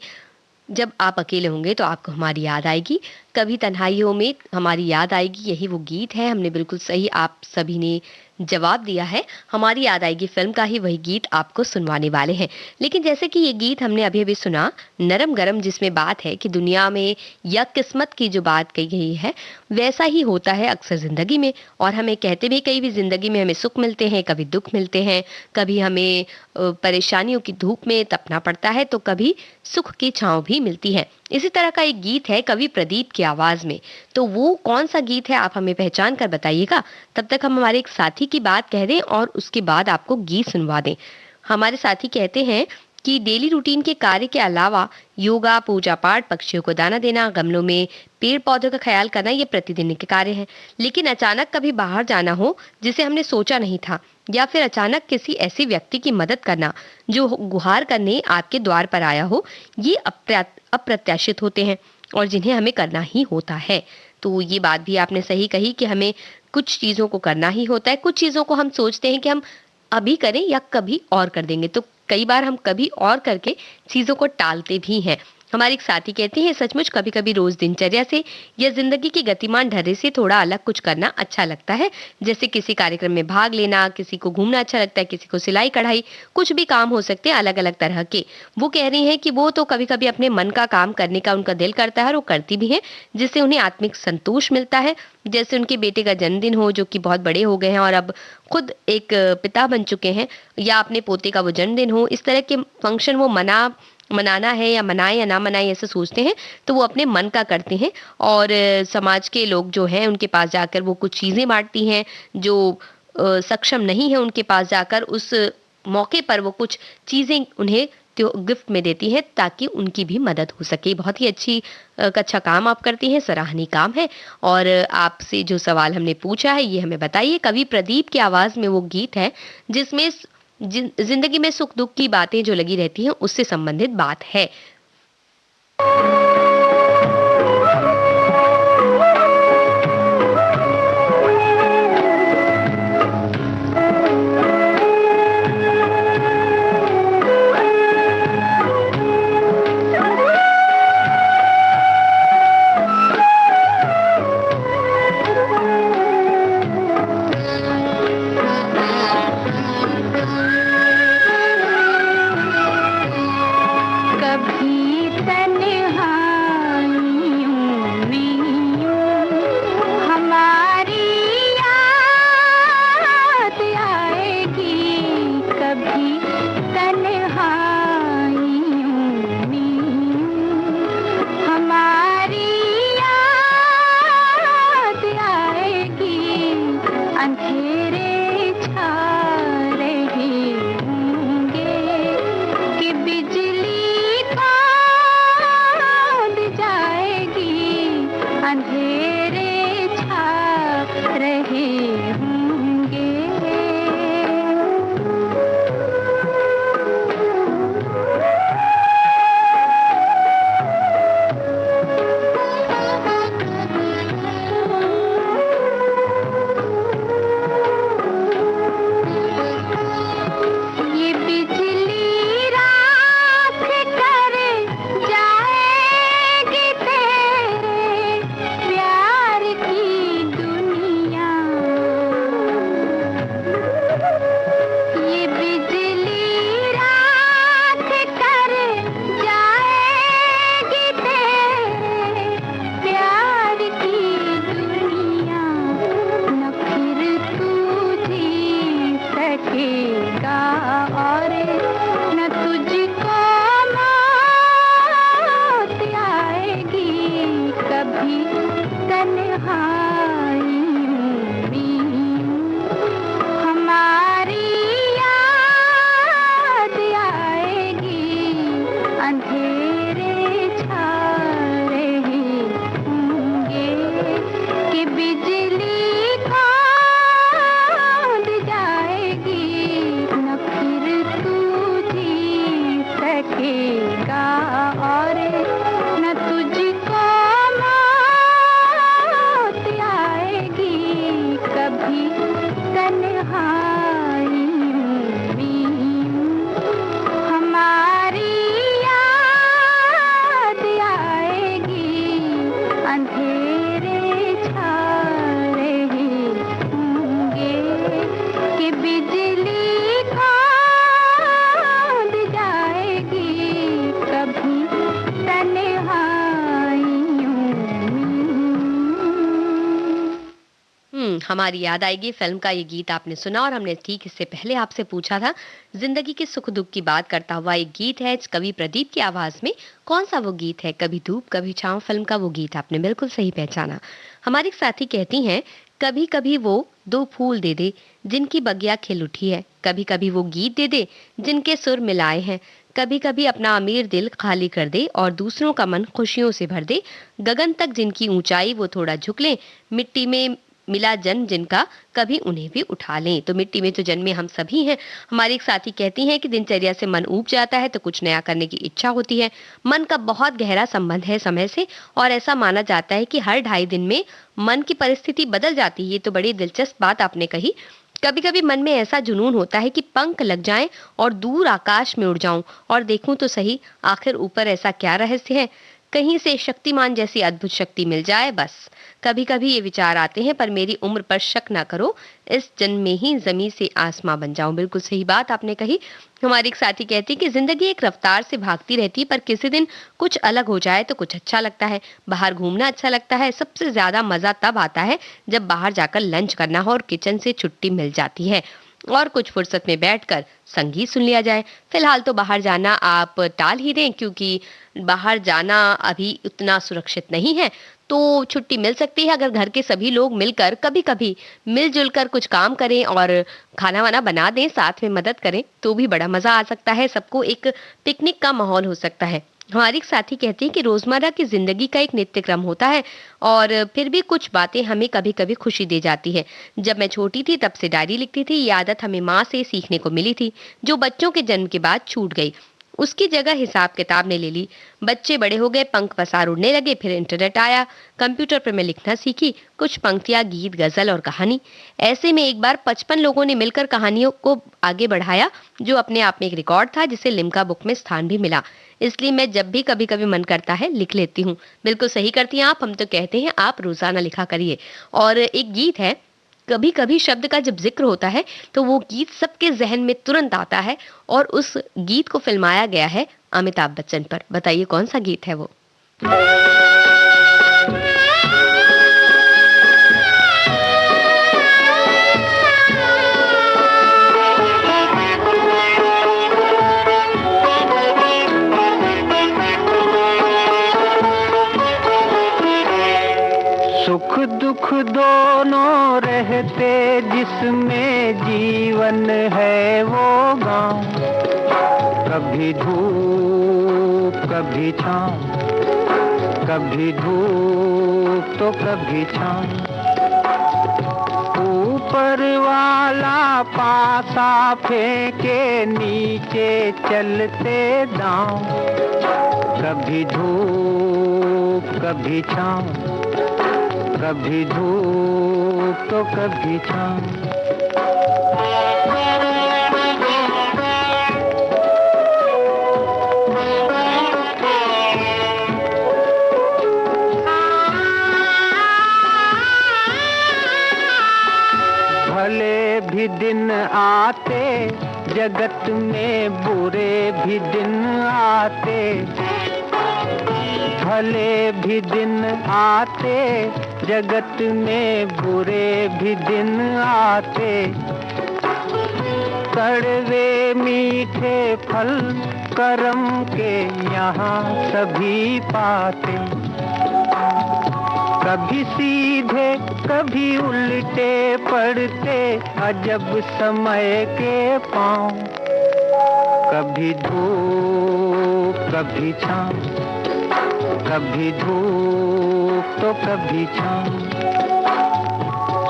जब आप अकेले होंगे तो आपको हमारी याद आएगी, कभी तन्हाइयों में हमारी याद आएगी, यही वो गीत है। हमने बिल्कुल सही आप सभी ने जवाब दिया है। हमारी याद आएगी फ़िल्म का ही वही गीत आपको सुनवाने वाले हैं। लेकिन जैसे कि ये गीत हमने अभी-अभी सुना, नरम गरम, जिसमें बात है कि दुनिया में या किस्मत की जो बात कही गई है, वैसा ही होता है अक्सर ज़िंदगी में। और हमें कहते भी कई भी ज़िंदगी में हमें सुख मिलते हैं, कभी दुःख मिलते हैं, कभी हमें परेशानियों की धूप में तपना पड़ता है, तो कभी सुख की छाँव भी मिलती है। इसी तरह का एक गीत है कवि प्रदीप की आवाज़ में। तो वो कौन-सा गीत है आप हमें पहचान कर बताइएगा। तब तक हम हमारे एक साथी की बात कह दें और उसके बाद आपको गीत सुनवा दें। हमारे साथी कहते हैं कि डेली रूटीन के कार्य के अलावा योगा, पूजा-पाठ, पक्षियों को दाना देना, गमलों में पेड़-पौधों का ख्याल करना ये प्रतिदिन के कार्य हैं। लेकिन अचानक कभी बाहर जाना हो जिसे हमने सोचा नहीं था, या फिर अचानक किसी ऐसे व्यक्ति की मदद करना जो गुहार करने आपके द्वार पर आया हो, ये अप्रत्याशित होते हैं और जिन्हें हमें करना ही होता है। तो ये बात भी आपने सही कही कि हमें कुछ चीज़ों को करना ही होता है, कुछ चीज़ों को हम सोचते हैं कि हम अभी करें या कभी और कर देंगे, तो कई बार हम कभी और करके चीज़ों को टालते भी हैं। हमारे एक साथी कहते हैं सचमुच कभी-कभी रोज दिनचर्या से या जिंदगी के गतिमान ढर्रे से थोड़ा अलग कुछ करना अच्छा लगता है। जैसे किसी कार्यक्रम में भाग लेना, किसी को घूमना अच्छा लगता है, किसी को सिलाई कढ़ाई, कुछ भी काम हो सकते हैं अलग-अलग तरह के। वो कह रही हैं कि वो तो कभी-कभी अपने मन का काम करने का उनका दिल करता है और वो करती भी हैं, जिससे उन्हें आत्मिक संतोष मिलता है। जैसे उनके बेटे का जन्मदिन हो जो कि बहुत बड़े हो गए हैं और अब खुद एक पिता बन चुके हैं, या अपने पोते का वो जन्मदिन हो, इस तरह के फंक्शन वो मनाना है या मनाएं या ना मनाएं ऐसे सोचते हैं, तो वो अपने मन का करते हैं। और समाज के लोग जो हैं उनके पास जाकर वो कुछ चीज़ें बाँटती हैं, जो सक्षम नहीं है उनके पास जाकर उस मौके पर वो कुछ चीज़ें उन्हें त्यो गिफ्ट में देती हैं ताकि उनकी भी मदद हो सके। बहुत ही अच्छा काम आप करती हैं, सराहनीय काम है। और आपसे जो सवाल हमने पूछा है ये हमें बताइए, कवि प्रदीप की आवाज़ में वो गीत है जिसमें जिंदगी में सुख दुख की बातें जो लगी रहती हैं उससे संबंधित बात है। कभी हमारी याद आएगी फिल्म का ये गीत आपने सुना और हमने ठीक इससे पहले आपसे पूछा था जिंदगी के सुख दुख की बात करता हुआ एक गीत है कवि प्रदीप की आवाज में। कौन सा वो गीत है? कभी धूप कभी छांव फिल्म का वो गीत आपने बिल्कुल सही पहचाना। हमारी एक साथी कहती हैं कभी कभी वो दो फूल दे दे जिनकी बगिया खिल उठी है, कभी कभी वो गीत दे दे जिनके सुर मिलाए हैं, कभी कभी अपना अमीर दिल खाली कर दे और दूसरों का मन खुशियों से भर दे, गगन तक जिनकी ऊंचाई वो थोड़ा झुक ले, मिट्टी में मिला जन्म जिनका कभी उन्हें भी उठा लें। तो मिट्टी में तो जन्मे हम सभी हैं। हमारी एक साथी कहती हैं कि दिनचर्या से मन ऊब जाता है तो कुछ नया करने की इच्छा होती है। मन का बहुत गहरा संबंध है समय से और ऐसा माना जाता है कि हर 2.5 दिन में मन की परिस्थिति बदल जाती है। ये तो बड़ी दिलचस्प बात आपने कही। कभी कभी मन में ऐसा जुनून होता है कि पंख लग जाएं और दूर आकाश में उड़ जाऊं और देखूं तो सही आखिर ऊपर ऐसा क्या रहस्य है, कहीं से शक्तिमान जैसी अद्भुत शक्ति मिल जाए बस। कभी कभी ये विचार आते हैं पर मेरी उम्र पर शक ना करो, इस जन्म में ही जमीन से आसमां बन जाऊं। बिल्कुल सही बात आपने कही। हमारी एक साथी कहती है कि जिंदगी एक रफ्तार से भागती रहती है पर किसी दिन कुछ अलग हो जाए तो कुछ अच्छा लगता है। बाहर घूमना अच्छा लगता है। सबसे ज्यादा मजा तब आता है जब बाहर जाकर लंच करना हो और किचन से छुट्टी मिल जाती है और कुछ फुर्सत में बैठकर संगीत सुन लिया जाए। फिलहाल तो बाहर जाना आप टाल ही दें क्योंकि बाहर जाना अभी उतना सुरक्षित नहीं है। तो छुट्टी मिल सकती है अगर घर के सभी लोग मिलकर कभी कभी मिलजुल कर कुछ काम करें और खाना वाना बना दें, साथ में मदद करें तो भी बड़ा मजा आ सकता है। सबको एक पिकनिक का माहौल हो सकता है। हमारी एक साथी कहती है कि रोजमर्रा की जिंदगी का एक नित्य क्रम होता है और फिर भी कुछ बातें हमें कभी कभी खुशी दे जाती है। जब मैं छोटी थी तब से डायरी लिखती थी। ये आदत हमें माँ से सीखने को मिली थी जो बच्चों के जन्म के बाद छूट गई। उसकी जगह हिसाब किताब ने ले ली। बच्चे बड़े हो गए, पंख पसार उड़ने लगे, फिर इंटरनेट आया, कंप्यूटर पर मैं लिखना सीखी, कुछ पंक्तियां, गीत, गजल और कहानी। ऐसे में एक बार 55 लोगों ने मिलकर कहानियों को आगे बढ़ाया जो अपने आप में एक रिकॉर्ड था जिसे लिम्का बुक में स्थान भी मिला। इसलिए मैं जब भी कभी कभी मन करता है लिख लेती हूँ। बिल्कुल सही करती हैं आप। हम तो कहते हैं आप रोजाना लिखा करिए। और एक गीत है कभी कभी शब्द का जब जिक्र होता है तो वो गीत सबके जहन में तुरंत आता है और उस गीत को फिल्माया गया है अमिताभ बच्चन पर। बताइए कौन सा गीत है वो? सुख दुख दोनों रहते जिसमें जीवन है वो गाँव, कभी धूप कभी छाँव, कभी धूप तो कभी छाँव। ऊपर वाला पासा फेंके नीचे चलते दांव, कभी धूप कभी छाँव, कभी धूप तो कभी छाँव। भले भी दिन आते जगत में, बुरे भी दिन आते, भले भी दिन आते जगत में, बुरे भी दिन आते। कड़वे मीठे फल करम के यहाँ सभी पाते, कभी सीधे कभी उल्टे पड़ते अजब समय के पाँव, कभी धूप कभी छाँव, कभी धूप तो कभी छाँव।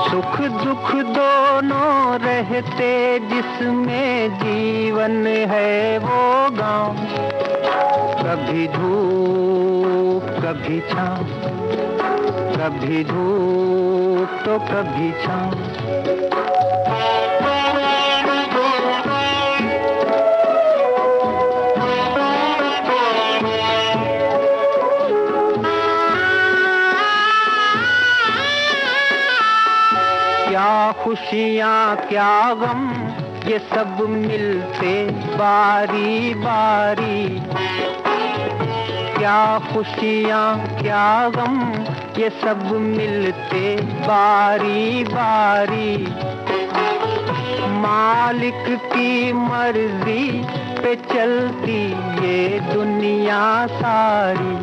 सुख दुख दोनों रहते जिसमें जीवन है वो गाँव, कभी धूप कभी छाँव, कभी धूप तो कभी छाँव। क्या खुशियाँ क्या गम ये सब मिलते बारी बारी, क्या खुशियाँ क्या गम, ये सब मिलते बारी बारी। मालिक की मर्जी पे चलती ये दुनिया सारी।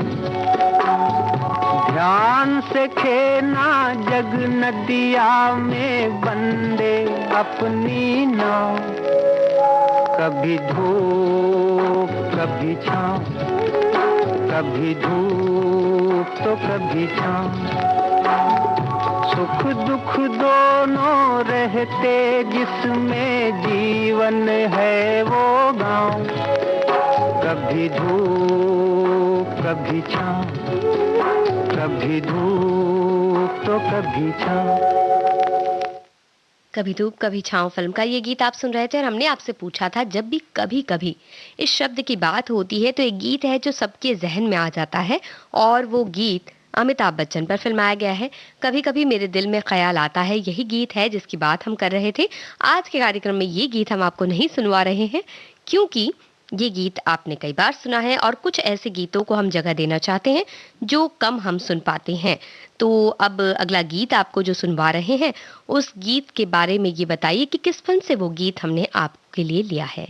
ध्यान से खेना जग नदिया में बंदे अपनी नाव। कभी धूप कभी छाँव, कभी धूप तो कभी छाँव। सुख दुख दोनों रहते जिसमें जीवन है वो गाँव। कभी धूप कभी छाँव, कभी धूप तो कभी छाँव। कभी धूप कभी छाँव फिल्म का ये गीत आप सुन रहे थे और हमने आपसे पूछा था जब भी कभी कभी इस शब्द की बात होती है तो एक गीत है जो सबके जहन में आ जाता है और वो गीत अमिताभ बच्चन पर फिल्माया गया है। कभी कभी मेरे दिल में ख्याल आता है, यही गीत है जिसकी बात हम कर रहे थे। आज के कार्यक्रम में ये गीत हम आपको नहीं सुनवा रहे हैं क्योंकि ये गीत आपने कई बार सुना है और कुछ ऐसे गीतों को हम जगह देना चाहते हैं जो कम हम सुन पाते हैं। तो अब अगला गीत आपको जो सुनवा रहे हैं उस गीत के बारे में ये बताइए कि किस फिल्म से वो गीत हमने आपके लिए लिया है।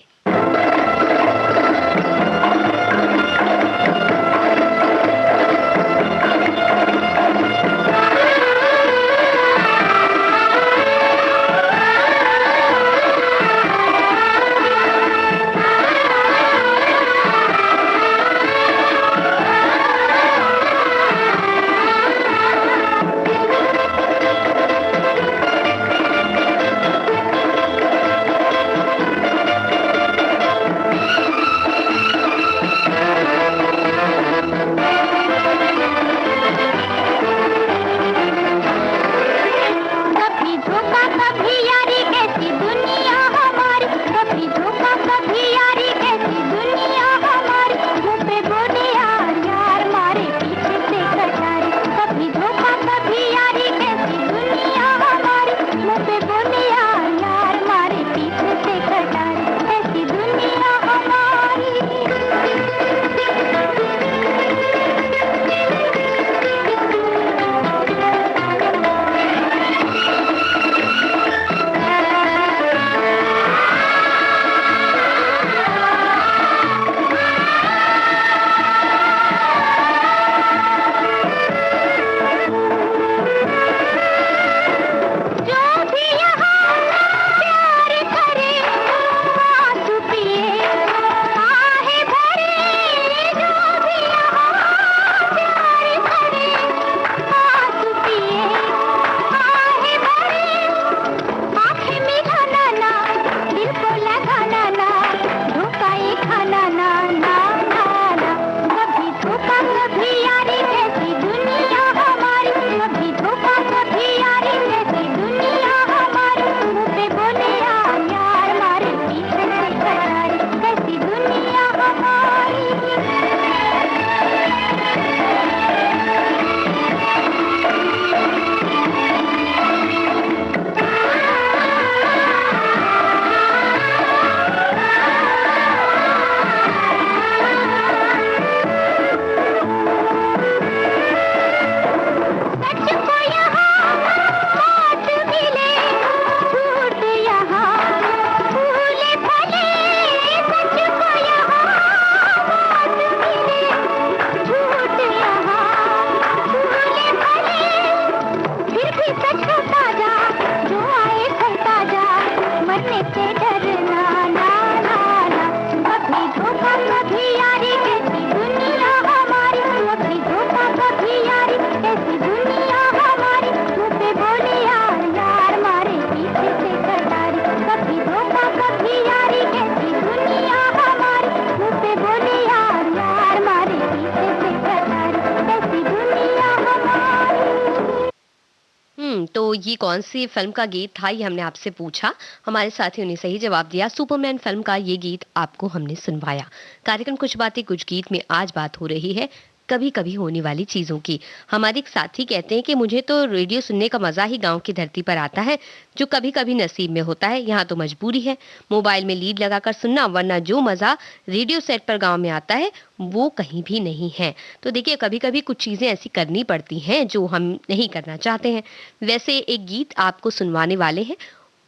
तो ये कौन सी फिल्म का गीत था ये हमने आपसे पूछा। हमारे साथियों ने सही जवाब दिया, सुपरमैन फिल्म का ये गीत आपको हमने सुनवाया। कार्यक्रम कुछ बातें कुछ गीत में आज बात हो रही है कभी कभी होने वाली चीजों की। हमारे एक साथी कहते हैं कि मुझे तो रेडियो सुनने का मजा ही गांव की धरती पर आता है, जो कभी कभी नसीब में होता है। यहाँ तो मजबूरी है मोबाइल में लीड लगाकर सुनना, वरना जो मजा रेडियो सेट पर गांव में आता है वो कहीं भी नहीं है। तो देखिए, कभी कभी कुछ चीजें ऐसी करनी पड़ती हैं जो हम नहीं करना चाहते हैं। वैसे एक गीत आपको सुनवाने वाले हैं,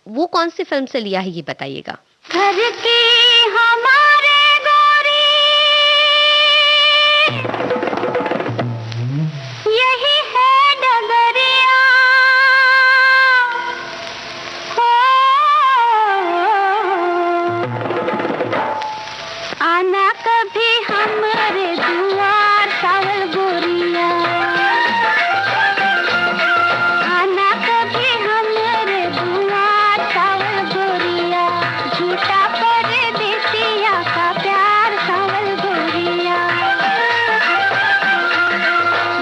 वो कौन सी फिल्म से लिया है ये बताइएगा। घर की हमारे गोरी यही है डगरिया, हो आना कभी हमारे दुआर सावल गोरिया, आना कभी हमारे दुआर सावल गोरिया, झूठा परदेसिया का प्यार सावल गोरिया,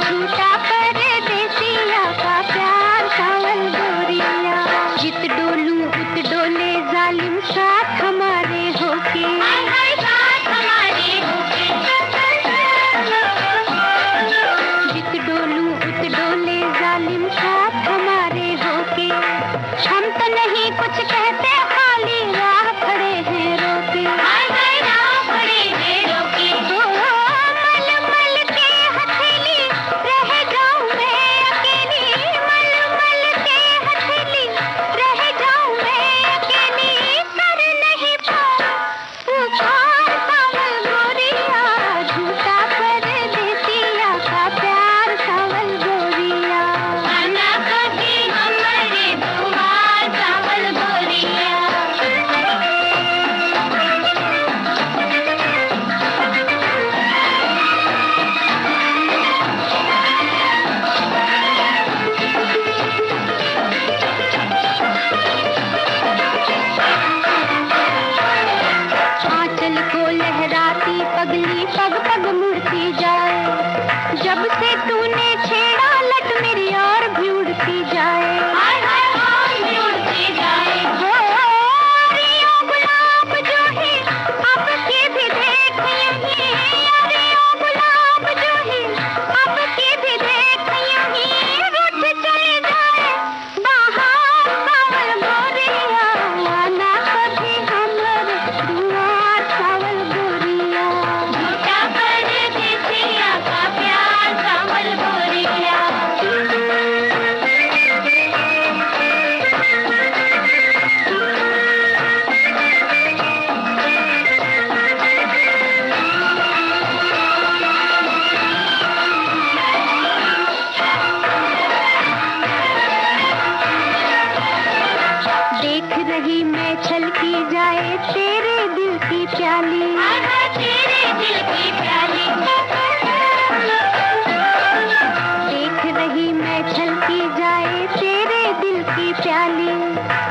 झूठा परदेसिया का प्यार सावल गोरिया। जित डोलूं उत डोले जालिम साथ हमारे होके, साथ हमारे होके, जित डोलूं उत डोले जालिम साथ हमारे होके, हम तो नहीं कुछ कहते खाली राह खड़े हैं रोके, राह खड़े हैं रोके, मल मल के हथेली रह जाऊं मैं अकेली, मल मल के हथेली रह जाऊं मैं अकेली, कर नहीं पाऊं पुकार सावल गोरिया, झूठा परदेसिया का प्यार सावल गोरिया, आना कभी हमारे दुआर सावल गोरिया। आंचल को लहराती पगली पग पग मुड़ती जाए, जब से तूने छेड़ा लट मेरी और भी उड़ती जाए, भी उड़ती जाए, हो रियो गुलाब जो है आपकी भी देख यही, रियो गुलाब जो है आपकी भी देख यही, रुठ चले जाए बाहर सावल गोरिया, आना कभी हमारे दुआर सावल गोरिया, झूठा परदेसिया का प्यार सावल गोरिया। देख रही मैं छलकी जाए तेरे दिल की प्याली, तेरे दिल की प्याली, देख रही मैं छलकी जाए तेरे दिल की प्याली,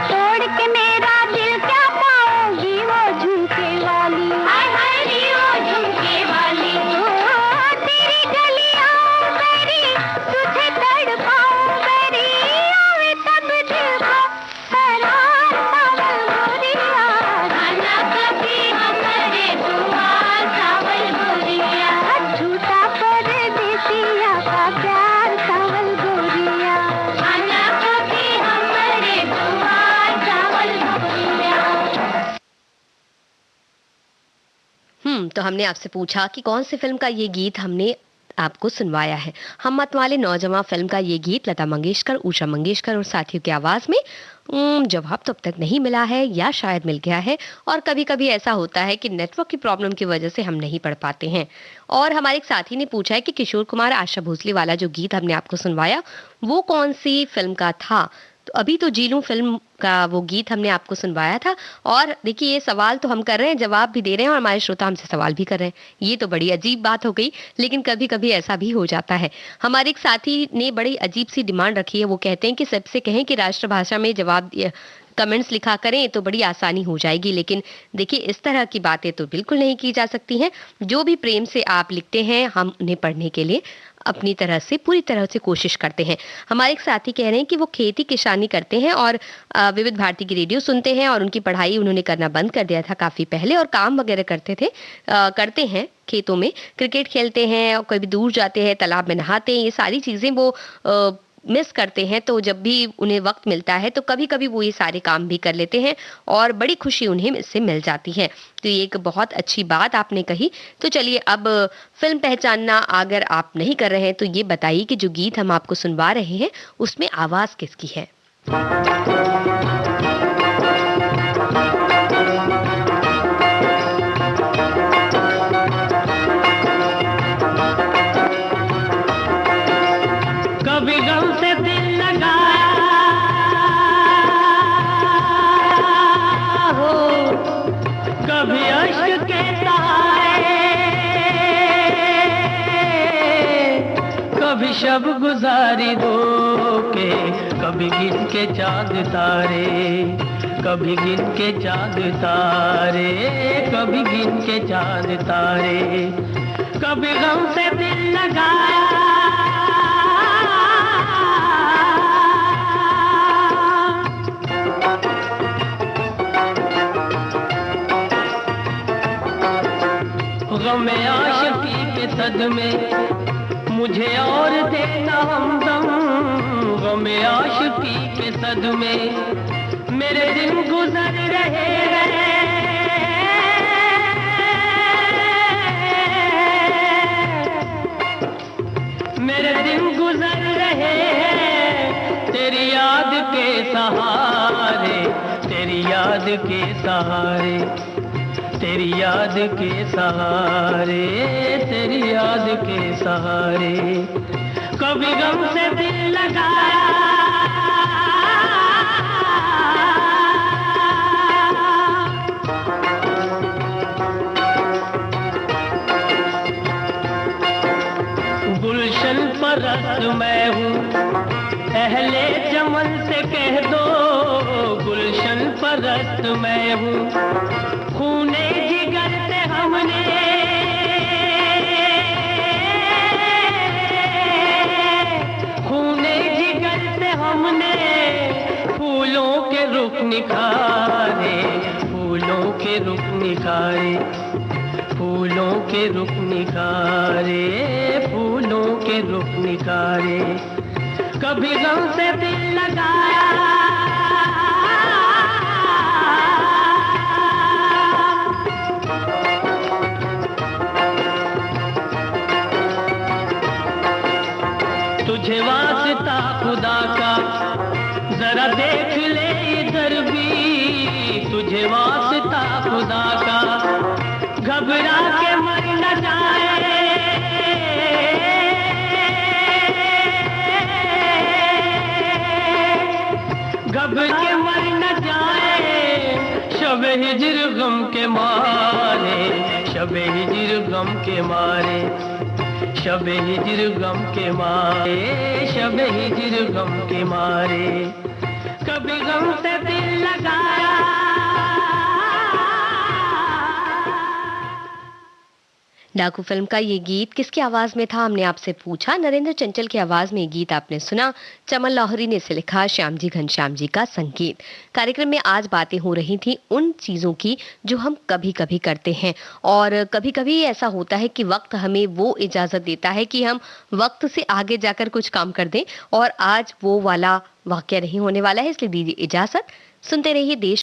तोड़ के मेरा दिल क्या पाओगी वो झुमके वाली, वो झुमके वाली, तेरी गलियां मेरी तुझे तड़पाऊं मेरी, आवे तब दिल को करार सावल गोरिया, आना कभी हमारे दुआर सावल गोरिया, झूठा परदेसिया का प्यार सावल गोरिया, आना कभी हमारे दुआर सावल गोरिया। तो हमने आपसे पूछा कि कौन सी फिल्म का ये गीत हमने आपको सुनवाया है। हम मत वाले नौजवान फिल्म का ये गीत लता मंगेशकर, उषा मंगेशकर और साथियों की आवाज में। जवाब तो अब तक नहीं मिला है, या शायद मिल गया है, और कभी कभी ऐसा होता है कि नेटवर्क की प्रॉब्लम की वजह से हम नहीं पढ़ पाते हैं। और हमारे एक साथी ने पूछा है कि किशोर कुमार आशा भोसले वाला जो गीत हमने आपको सुनवाया वो कौन सी फिल्म का था। तो अभी तो जी लूं फिल्म का वो गीत हमने आपको सुनवाया था। और देखिए, ये सवाल तो हम कर रहे हैं, जवाब भी दे रहे हैं, और हमारे श्रोता हमसे सवाल भी कर रहे हैं। ये तो बड़ी अजीब बात हो गई, लेकिन कभी कभी ऐसा भी हो जाता है। हमारे एक साथी ने बड़ी अजीब सी डिमांड रखी है। वो कहते हैं कि सबसे कहें कि राष्ट्रभाषा में जवाब कमेंट्स लिखा करें तो बड़ी आसानी हो जाएगी। लेकिन देखिए, इस तरह की बातें तो बिल्कुल नहीं की जा सकती हैं। जो भी प्रेम से आप लिखते हैं, हम उन्हें पढ़ने के लिए अपनी तरह से पूरी तरह से कोशिश करते हैं। हमारे एक साथी कह रहे हैं कि वो खेती किसानी करते हैं और विविध भारती की रेडियो सुनते हैं, और उनकी पढ़ाई उन्होंने करना बंद कर दिया था काफ़ी पहले, और काम वगैरह करते हैं खेतों में, क्रिकेट खेलते हैं और कभी दूर जाते हैं, तालाब में नहाते हैं। ये सारी चीज़ें वो मिस करते हैं। तो जब भी उन्हें वक्त मिलता है तो कभी-कभी वो ये सारे काम भी कर लेते हैं और बड़ी खुशी उन्हें इससे मिल जाती है। तो ये एक बहुत अच्छी बात आपने कही। तो चलिए, अब फिल्म पहचानना अगर आप नहीं कर रहे हैं तो ये बताइए कि जो गीत हम आपको सुनवा रहे हैं उसमें आवाज़ किसकी है? कभी गम से दिल लगाया हो, कभी अश्क के सहारे, कभी शब गुजारी दो के, कभी गिन के चांद तारे, कभी गिन के चांद तारे, कभी गिन के चांद तारे, कभी गम से दिल लगाया, गम आशिकी के सदमे मुझे और देना हमदम, गम आशिकी के सदमे मेरे दिन गुजर रहे हैं, मेरे दिन गुजर रहे हैं तेरी याद के सहारे, तेरी याद के सहारे, तेरी याद के सहारे, तेरी याद के सहारे, कभी गम से दिल लगाया, गुलशन परस्त मैं हूँ, अहले चमन से कह दो, गुलशन परस्त मैं हूँ, खूने जिगर से हमने खूने जिगर से हमने फूलों के रुख निखारे, फूलों के रुख निखारे, फूलों के रुख निखारे, फूलों के रुख निखारे, कभी गम से दिल लगाया, तुझे वास्ता खुदा का जरा देख ले इधर भी, तुझे वास्ता खुदा का घबरा के मर न जाए, घबरा के मर न जाए, शब हिज्र गम के मारे, शब हिज्र गम के मारे, शब हिज्र गम के मारे, शब हिज्र गम के मारे, कभी गम से दिल लगाया। डाकू फिल्म का ये गीत किसकी आवाज में था, हमने आपसे पूछा। नरेंद्र चंचल की आवाज में ये गीत आपने सुना। चमन लाहौरी ने इसे लिखा, श्याम जी घनश्याम जी का संगीत। कार्यक्रम में आज बातें हो रही थी उन चीज़ों की जो हम कभी कभी करते हैं, और कभी कभी ऐसा होता है कि वक्त हमें वो इजाज़त देता है कि हम वक्त से आगे जाकर कुछ काम कर दें, और आज वो वाला वाकया नहीं होने वाला है, इसलिए दीजिए इजाज़त। सुनते रहिए देश